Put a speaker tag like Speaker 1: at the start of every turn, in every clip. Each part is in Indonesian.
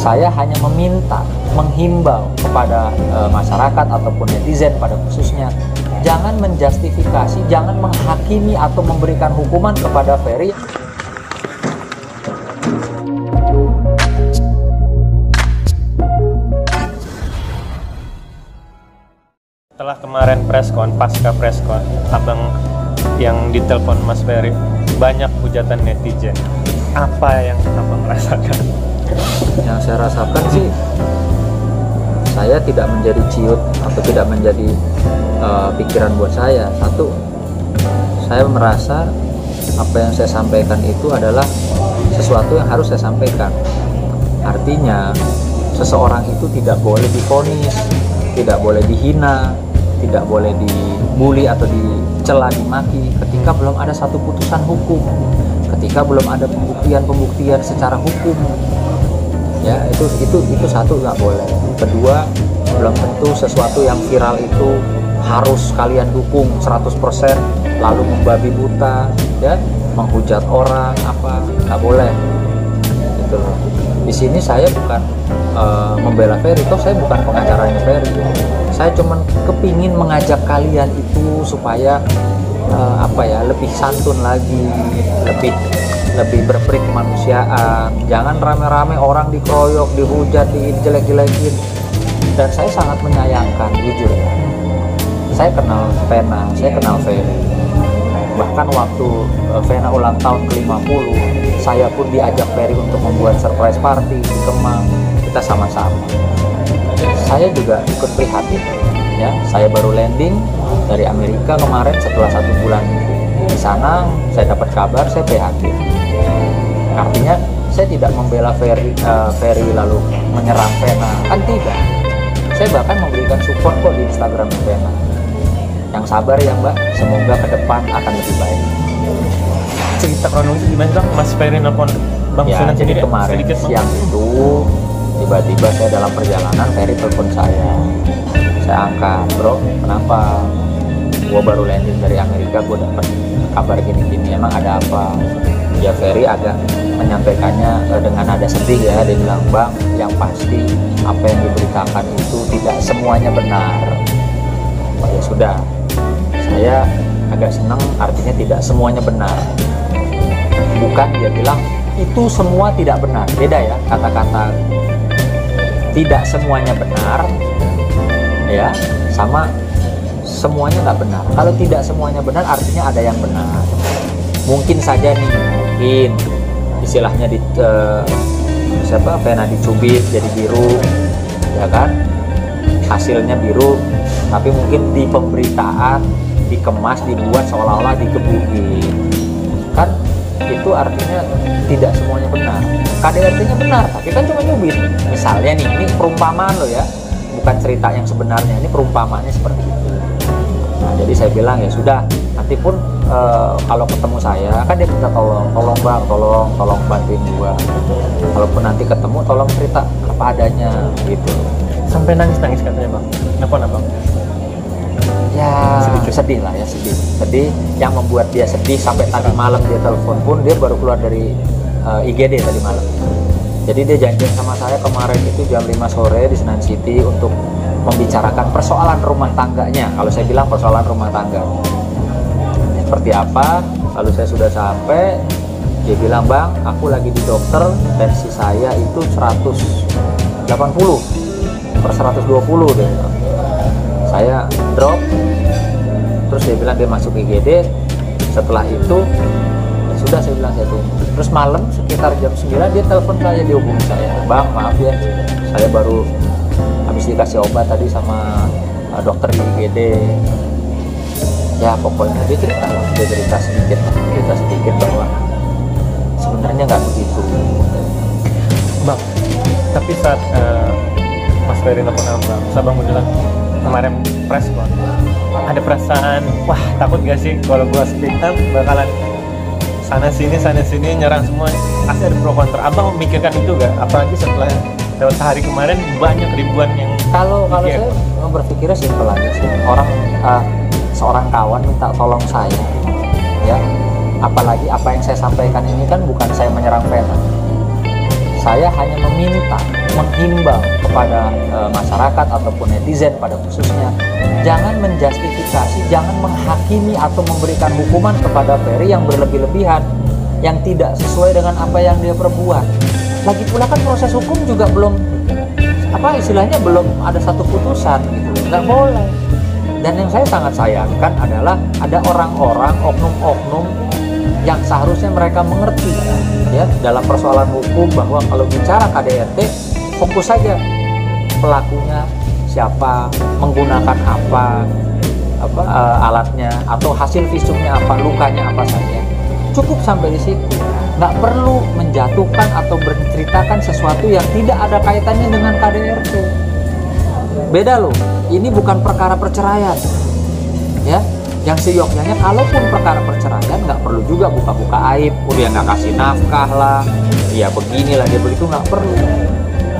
Speaker 1: Saya hanya meminta, menghimbau kepada masyarakat ataupun netizen pada khususnya, jangan menjustifikasi, jangan menghakimi atau memberikan hukuman kepada Ferry.
Speaker 2: Setelah kemarin preskon, pasca preskon, abang yang ditelepon Mas Ferry, banyak hujatan netizen. Apa yang abang rasakan?
Speaker 1: Yang saya rasakan sih, saya tidak menjadi ciut atau tidak menjadi pikiran buat saya. Satu, saya merasa apa yang saya sampaikan itu adalah sesuatu yang harus saya sampaikan. Artinya, seseorang itu tidak boleh divonis, tidak boleh dihina, tidak boleh dibully atau dicela, dimaki ketika belum ada satu putusan hukum, ketika belum ada pembuktian secara hukum. Ya, itu satu, nggak boleh. Kedua, belum tentu sesuatu yang viral itu harus kalian dukung 100%, lalu membabi buta, ya, menghujat orang, apa, nggak boleh. Gitu loh. Di sini saya bukan membela Ferry, toh saya bukan pengacaranya Ferry. Saya cuman kepingin mengajak kalian itu supaya lebih santun lagi, lebih berperi kemanusiaan. Jangan rame-rame orang dikeroyok, dihujat, dijelek-jelekin. Dan saya sangat menyayangkan, jujur ya. Saya kenal Vena, saya kenal Ferry. Bahkan waktu Vena ulang tahun ke-50, saya pun diajak Ferry untuk membuat surprise party di Kemang. Kita sama-sama. Saya juga ikut prihatin. Ya, saya baru landing dari Amerika kemarin setelah 1 bulan di sana. Saya dapat kabar, saya prihatin. Artinya saya tidak membela Ferry lalu menyerang Vena, kan tidak. Saya bahkan memberikan support kok di Instagram Vena. Yang sabar ya Mbak, semoga ke depan akan lebih baik.
Speaker 2: Cerita kronologis gimana Bang? Mas Ferry nelfon Bang
Speaker 1: Ya,
Speaker 2: Sunan
Speaker 1: jadi
Speaker 2: sendiri
Speaker 1: kemarin
Speaker 2: sedikit,
Speaker 1: siang itu tiba-tiba saya dalam perjalanan, Ferry telepon saya. Saya angkat, bro, kenapa? Gua baru landing dari Amerika, gua dapat kabar gini-gini, emang ada apa? Ya Ferry agak menyampaikannya dengan nada sedih ya. Dia bilang, Bang, yang pasti apa yang diberitakan itu tidak semuanya benar. Oh, ya sudah, saya agak senang, artinya tidak semuanya benar. Bukan dia bilang itu semua tidak benar, beda ya kata-kata. Tidak semuanya benar ya, sama semuanya nggak benar. Kalau tidak semuanya benar artinya ada yang benar. Mungkin saja nih, mungkin istilahnya Vena dicubit jadi biru, ya kan, hasilnya biru, tapi mungkin di pemberitaan dikemas, dibuat seolah-olah digebukin, kan itu artinya tidak semuanya benar. KDRT-nya benar, tapi kan cuma nyubit. Misalnya nih, ini perumpamaan loh ya, bukan cerita yang sebenarnya, ini perumpamaannya seperti itu. Nah, jadi saya bilang ya sudah, nanti pun kalau ketemu saya, kan dia minta tolong Bang, tolong bantuin gua. Kalaupun nanti ketemu, tolong cerita apa adanya gitu.
Speaker 2: Sampai nangis katanya Bang. Kenapa Bang?
Speaker 1: Ya sedih lah ya, sedih. Yang membuat dia sedih sampai tadi malam dia telepon pun, dia baru keluar dari IGD tadi malam. Jadi dia janjian sama saya kemarin itu jam 5 sore di Senan City untuk membicarakan persoalan rumah tangganya. Kalau saya bilang persoalan rumah tangga seperti apa. Lalu saya sudah sampai, dia bilang, Bang, aku lagi di dokter, tensi saya itu 180/120 deh. Saya drop, terus dia bilang dia masuk IGD. Setelah itu ya sudah, saya bilang saya tunggu. Terus malam sekitar jam 9 dia telepon saya, dia hubungi saya, Bang, maaf ya, saya baru habis dikasih obat tadi sama dokter di IGD. Ya pokoknya dia cerita sedikit bahwa sebenarnya nggak begitu.
Speaker 2: Bang, tapi saat Mas Ferry nelfon Abang bilang kemarin preskon, ada perasaan, wah takut gak sih kalau gua speak up bakalan sana sini nyerang semua, pasti ada pro kontra. Abang memikirkan itu gak? Apalagi setelah lewat sehari kemarin banyak ribuan yang
Speaker 1: kalau saya berpikirnya simpel aja sih. Orang seorang kawan minta tolong saya, ya, apalagi apa yang saya sampaikan ini kan bukan saya menyerang Vena. saya hanya meminta, menghimbau kepada masyarakat ataupun netizen pada khususnya, jangan menjustifikasi, jangan menghakimi atau memberikan hukuman kepada Ferry yang berlebih-lebihan, yang tidak sesuai dengan apa yang dia perbuat. Lagi pula kan proses hukum juga belum, apa istilahnya, belum ada satu putusan gitu, nggak boleh. Dan yang saya sangat sayangkan adalah ada orang-orang, oknum-oknum yang seharusnya mereka mengerti ya dalam persoalan hukum bahwa kalau bicara KDRT fokus saja pelakunya siapa, menggunakan apa alatnya, atau hasil visumnya apa, lukanya apa saja. Cukup sampai di situ. Nggak perlu menjatuhkan atau menceritakan sesuatu yang tidak ada kaitannya dengan KDRT. Beda loh, ini bukan perkara perceraian ya. Yang seyogyanya kalaupun perkara perceraian nggak perlu juga buka-buka aib, dia nggak kasih nafkah lah, dia beginilah, dia begitu, nggak perlu.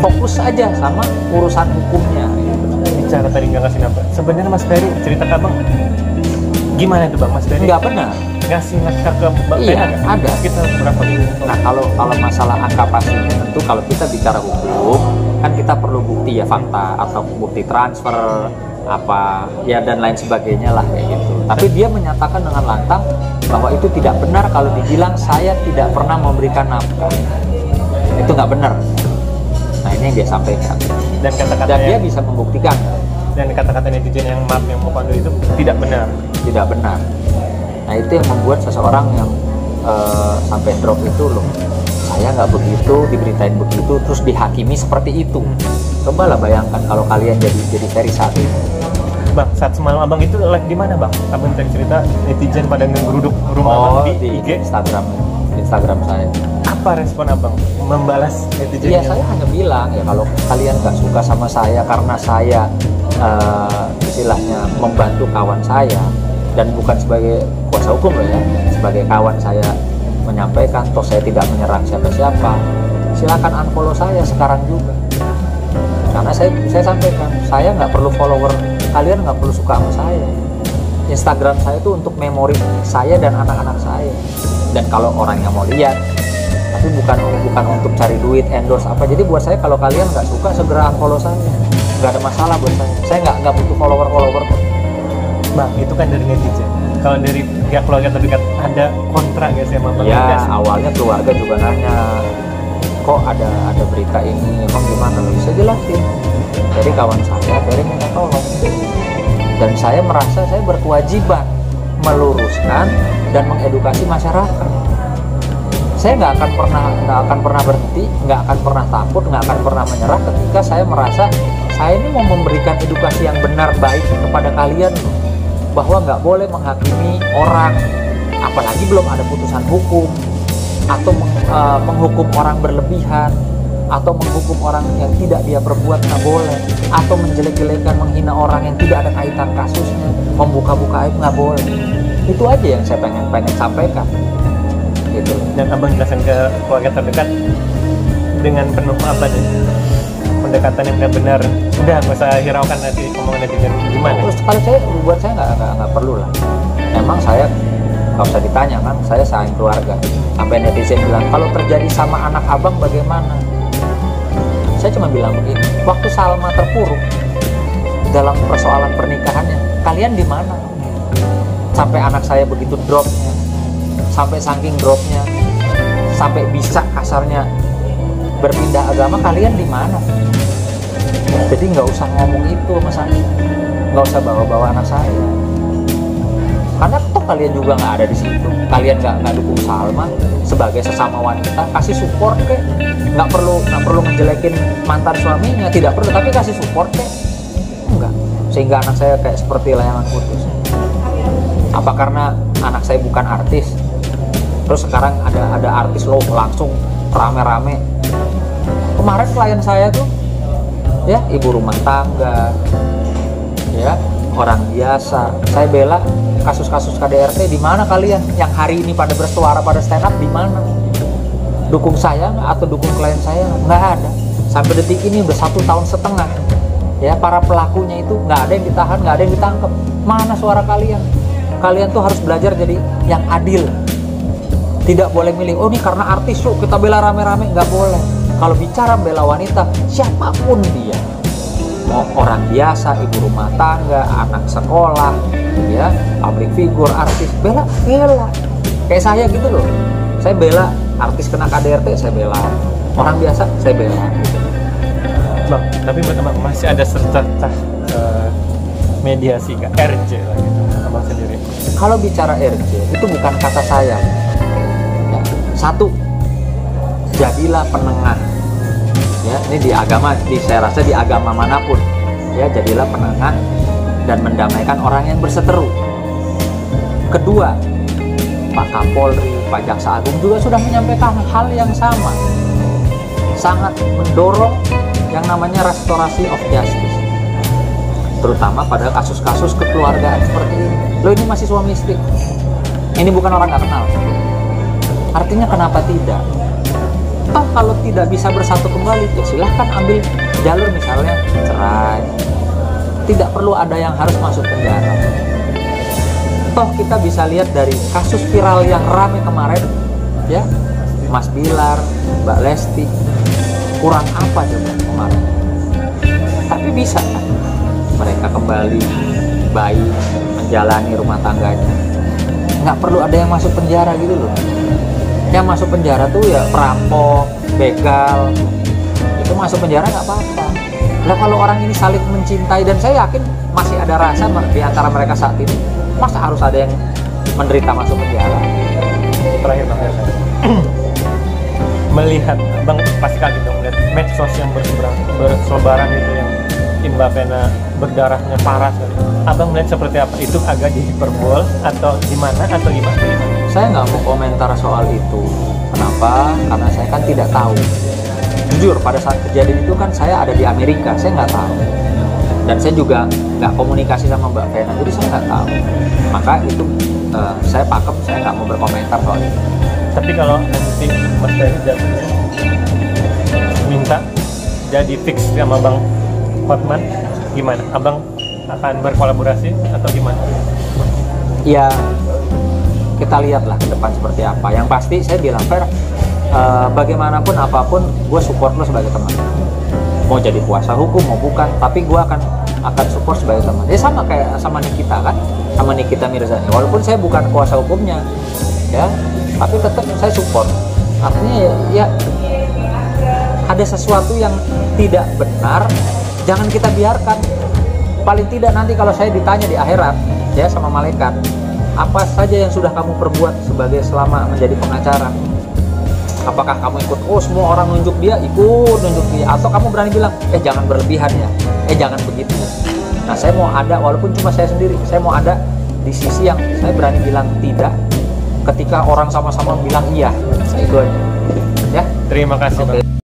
Speaker 1: Fokus aja sama urusan hukumnya gitu.
Speaker 2: Bicara tadi nggak kasih nafkah, sebenarnya Mas Ferry cerita ke Abang gimana itu Bang? Mas Ferry
Speaker 1: Nggak benar
Speaker 2: ngasih nafkah ke Bang?
Speaker 1: Iya, ada.
Speaker 2: Kita berapa gitu?
Speaker 1: Nah kalau masalah angka pastinya, tentu kalau kita bicara hukum kan kita perlu bukti ya, fakta atau bukti transfer apa ya dan lain sebagainya lah kayak gitu. Tapi dia menyatakan dengan lantang bahwa itu tidak benar kalau dibilang saya tidak pernah memberikan nafkah. Itu nggak benar. Nah ini yang dia sampaikan. Dan dia bisa membuktikan.
Speaker 2: Dan kata-kata netizen yang maaf yang mau pandu itu tidak benar.
Speaker 1: Tidak benar. Nah itu yang membuat seseorang yang sampai drop itu, loh saya nggak begitu, diberitain begitu, terus dihakimi seperti itu. Cobalah bayangkan kalau kalian jadi Ferry saat ini.
Speaker 2: Bang, saat semalam Abang itu live di mana Bang? Abang tadi cerita netizen pada ngegeruduk rumah Abang di IG?
Speaker 1: Instagram saya.
Speaker 2: Apa respon Abang membalas netizen?
Speaker 1: Iya, saya hanya bilang ya kalau kalian nggak suka sama saya karena saya istilahnya membantu kawan saya dan bukan sebagai kuasa hukum loh ya, sebagai kawan saya menyampaikan, toh saya tidak menyerang siapa-siapa, silakan unfollow saya sekarang juga. Karena saya sampaikan, saya nggak perlu follower, kalian nggak perlu suka sama saya. Instagram saya itu untuk memori saya dan anak-anak saya. Dan kalau orang yang mau lihat, tapi bukan untuk cari duit, endorse apa. Jadi buat saya kalau kalian nggak suka segera unfollow saya, nggak ada masalah buat saya. Saya nggak butuh follower.
Speaker 2: Bang, itu kan dari netizen. Kalau dari pihak keluarga terdekat ada kontra nggak sih sama Bang?
Speaker 1: Ya awalnya keluarga juga nanya, kok ada berita ini, emang gimana? Bisa jelasin. Jadi kawan saya, Ferry minta tolong. Dan saya merasa saya berkewajiban meluruskan dan mengedukasi masyarakat. Saya nggak akan pernah berhenti, nggak akan pernah takut, nggak akan pernah menyerah ketika saya merasa saya ini mau memberikan edukasi yang benar baik kepada kalian, bahwa nggak boleh menghakimi orang, apalagi belum ada putusan hukum, atau menghukum orang berlebihan, atau menghukum orang yang tidak dia perbuat, nggak boleh, atau menjelek-jelekan, menghina orang yang tidak ada kaitan kasusnya, membuka-buka aib, nggak boleh. Itu aja yang saya pengen sampaikan gitu.
Speaker 2: Dan Abang jelaskan ke keluarga terdekat dengan penuh apa nih, pendekatan yang benar-benar udah nggak usah hiraukan nanti omongan netizen gimana.
Speaker 1: Terus kalau buat saya nggak perlu lah. Emang saya nggak usah ditanya kan, saya sayang keluarga. Sampai netizen bilang kalau terjadi sama anak abang bagaimana? Saya cuma bilang begini, waktu Salma terpuruk dalam persoalan pernikahannya, kalian di mana? Sampai anak saya begitu dropnya, sampai saking dropnya, sampai bisa kasarnya berpindah agama, kalian di mana? Jadi nggak usah ngomong itu sama saya, nggak usah bawa-bawa anak saya, karena toh kalian juga nggak ada di situ. Kalian nggak dukung Salma sebagai sesama wanita, kasih support kek. Nggak perlu ngejelekin mantan suaminya, tidak perlu, tapi kasih support kek. Enggak, sehingga anak saya kayak seperti layangan putus. Apa karena anak saya bukan artis, terus sekarang ada artis loh langsung rame-rame? Kemarin klien saya tuh ya ibu rumah tangga, ya orang biasa. Saya bela kasus-kasus KDRT. Di mana kalian yang hari ini pada bersuara, pada stand up? Di mana? Dukung saya nggak atau dukung klien saya? Nggak ada. Sampai detik ini udah 1,5 tahun ya, para pelakunya itu nggak ada yang ditahan, nggak ada yang ditangkap. Mana suara kalian? Kalian tuh harus belajar jadi yang adil. Tidak boleh milih, oh ini karena artis yuk kita bela rame-rame. Nggak boleh. Kalau bicara bela wanita, siapapun dia, mau orang biasa, ibu rumah tangga, anak sekolah, ya, public figure, artis, bela. Kayak saya gitu loh, saya bela artis kena KDRT, saya bela orang biasa, saya bela.
Speaker 2: Bang, tapi buat abang masih ada serta mediasi nggak, RJ lah gitu, abang sendiri?
Speaker 1: Kalau bicara RJ, itu bukan kata saya. Ya, satu, jadilah penengah. Ya, ini di agama, saya rasa di agama manapun, ya, jadilah penengah dan mendamaikan orang yang berseteru. Kedua, Pak Kapolri, Pak Jaksa Agung juga sudah menyampaikan hal yang sama, sangat mendorong yang namanya restorasi of justice, terutama pada kasus-kasus kekeluargaan seperti ini. Loh, ini masih suami istri, ini bukan orang nggak kenal. Artinya kenapa tidak? Toh kalau tidak bisa bersatu kembali, ya silahkan ambil jalur misalnya cerai. Tidak perlu ada yang harus masuk penjara. Toh kita bisa lihat dari kasus viral yang rame kemarin, ya, Mas Bilar, Mbak Lesti, kurang apa coba kemarin? Tapi bisa kan mereka kembali baik menjalani rumah tangganya. Nggak perlu ada yang masuk penjara gitu loh. Yang masuk penjara tuh ya perampok, begal, itu masuk penjara nggak apa-apa. Nah kalau orang ini saling mencintai, dan saya yakin masih ada rasa di antara mereka saat ini, masa harus ada yang menderita masuk penjara?
Speaker 2: Terakhir bang, melihat bang pasti kaget dong melihat medsos yang berselebaran itu yang Mbak Vena berdarahnya parah sekali. Abang melihat seperti apa? Itu agak dihiperbol atau gimana atau gimana?
Speaker 1: Saya nggak mau komentar soal itu. Kenapa? Karena saya kan tidak tahu. Jujur, pada saat kejadian itu kan saya ada di Amerika, saya nggak tahu. Dan saya juga nggak komunikasi sama Mbak Vena, jadi saya nggak tahu. Maka itu saya pakem, saya nggak mau berkomentar soal itu.
Speaker 2: Tapi kalau nanti Mas Ferry jatuhnya minta jadi fix sama Bang Hotman, gimana? Abang akan berkolaborasi atau gimana?
Speaker 1: Ya, kita lihatlah ke depan seperti apa. Yang pasti saya bilang, Fer, bagaimanapun apapun, gue support lo sebagai teman. Mau jadi kuasa hukum mau bukan, tapi gue akan support sebagai teman. Ya sama kayak sama Nikita kan, sama Nikita Mirzani. Walaupun saya bukan kuasa hukumnya, ya, tapi tetap saya support. Artinya ya ada sesuatu yang tidak benar, jangan kita biarkan. Paling tidak nanti kalau saya ditanya di akhirat, ya, sama malaikat, apa saja yang sudah kamu perbuat sebagai selama menjadi pengacara? Apakah kamu ikut, oh semua orang nunjuk dia, ikut nunjuk dia, atau kamu berani bilang, jangan berlebihan ya, jangan begitu. Nah saya mau ada, walaupun cuma saya sendiri, saya mau ada di sisi yang saya berani bilang tidak ketika orang sama-sama bilang iya. Itu aja. Ya.
Speaker 2: Terima kasih.
Speaker 1: Okay.
Speaker 2: Bang.